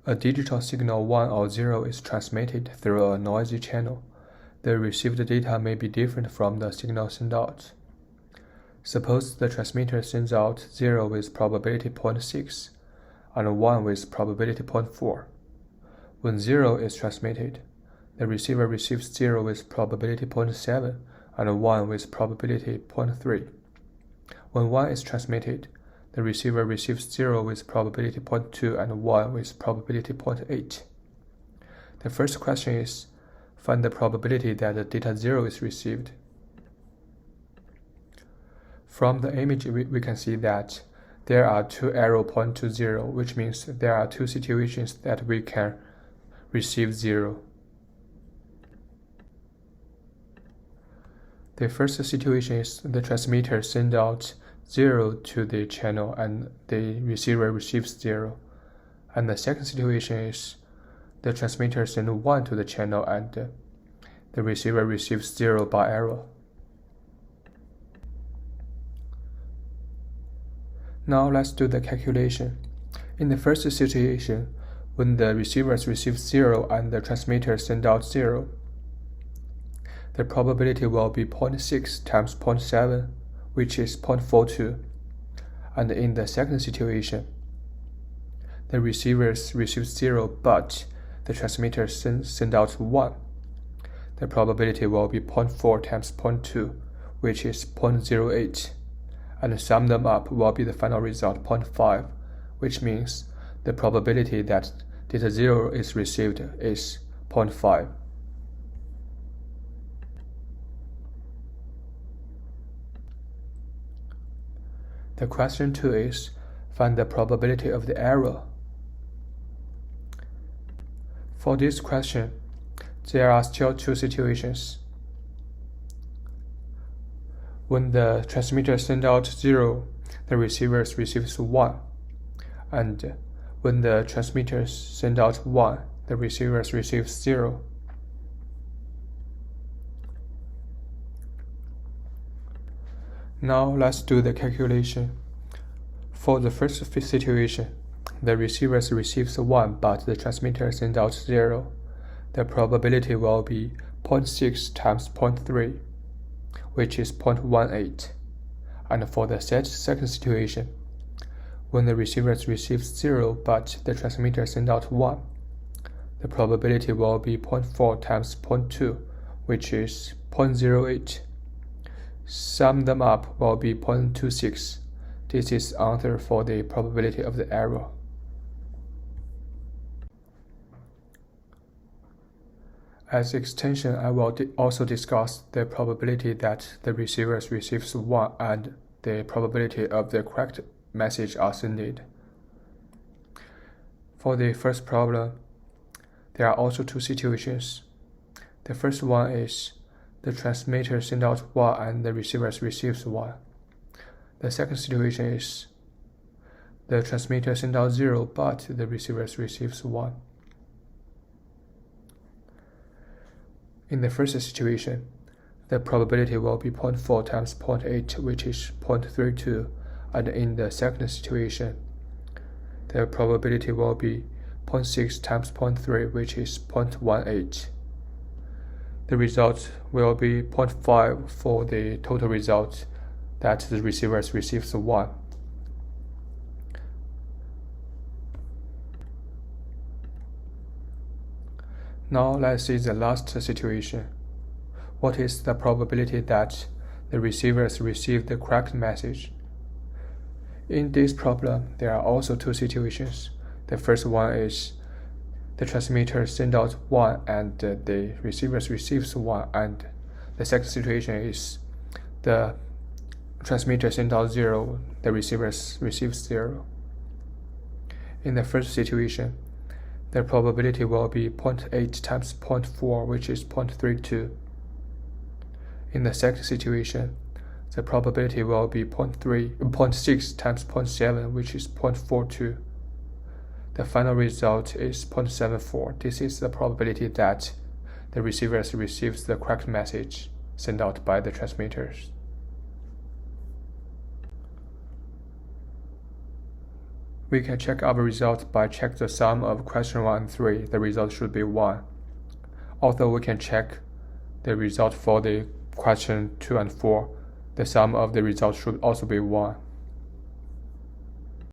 A digital signal 1 or 0 is transmitted through a noisy channel. The received data may be different from the signal sent out. Suppose the transmitter sends out 0 with probability 0.6 and 1 with probability 0.4. When 0 is transmitted, the receiver receives 0 with probability 0.7 and 1 with probability 0.3. When 1 is transmitted, the receiver receives 0 with probability 0.2 and 1 with probability 0.8. The first question is, find the probability that the data 0 is received. From the image, we can see that there are two arrows pointing to 0, which means there are two situations that we can receive 0. The first situation is the transmitter sends out 0 to the channel and the receiver receives 0. And the second situation is the transmitter sends 1 to the channel and the receiver receives 0 by error. Now let's do the calculation. In the first situation, when the receivers receive 0 and the transmitter sends out 0, the probability will be 0.6 times 0.7, which is 0.42. And in the second situation, the receivers receive 0, but the transmitter sends out 1. The probability will be 0.4 times 0.2, which is 0.08. And sum them up will be the final result 0.5, which means the probability that data 0 is received is 0.5. The question 2 is, find the probability of the error. For this question, there are still two situations. When the transmitter sends out 0, the receiver receives 1. And when the transmitter sends out 1, the receiver receives 0. Now let's do the calculation. For the first situation, the receiver receives 1, but the transmitter sends out 0. The probability will be 0.6 times 0.3, which is 0.18. And for the second situation, when the receiver receives 0, but the transmitter sends out 1, the probability will be 0.4 times 0.2, which is 0.08. Sum them up will be 0.26. This is answer for the probability of the error. As extension, I will also discuss the probability that the receiver receives 1 and the probability of the correct message are sent. For the first problem, there are also two situations. The first one is the transmitter sends out 1 and the receiver receives 1. The second situation is the transmitter sends out 0, but the receiver receives 1. In the first situation, the probability will be 0.4 times 0.8, which is 0.32, and in the second situation, the probability will be 0.6 times 0.3, which is 0.18. The result will be 0.5 for the total result that the receiver receives 1. Now let's see the last situation. What is the probability that the receivers receive the correct message? In this problem, there are also two situations. The first one is the transmitter sends out 1 and the receiver receives 1, and the second situation is the transmitter sends out 0, the receiver receives 0. In the first situation, the probability will be 0.8 times 0.4, which is 0.32. In the second situation, the probability will be 0.6 times 0.7, which is 0.42. The final result is 0.74. This is the probability that the receiver receives the correct message sent out by the transmitters. We can check our result by check the sum of question 1 and 3. The result should be 1. Also, we can check the result for the question 2 and 4. The sum of the result should also be 1.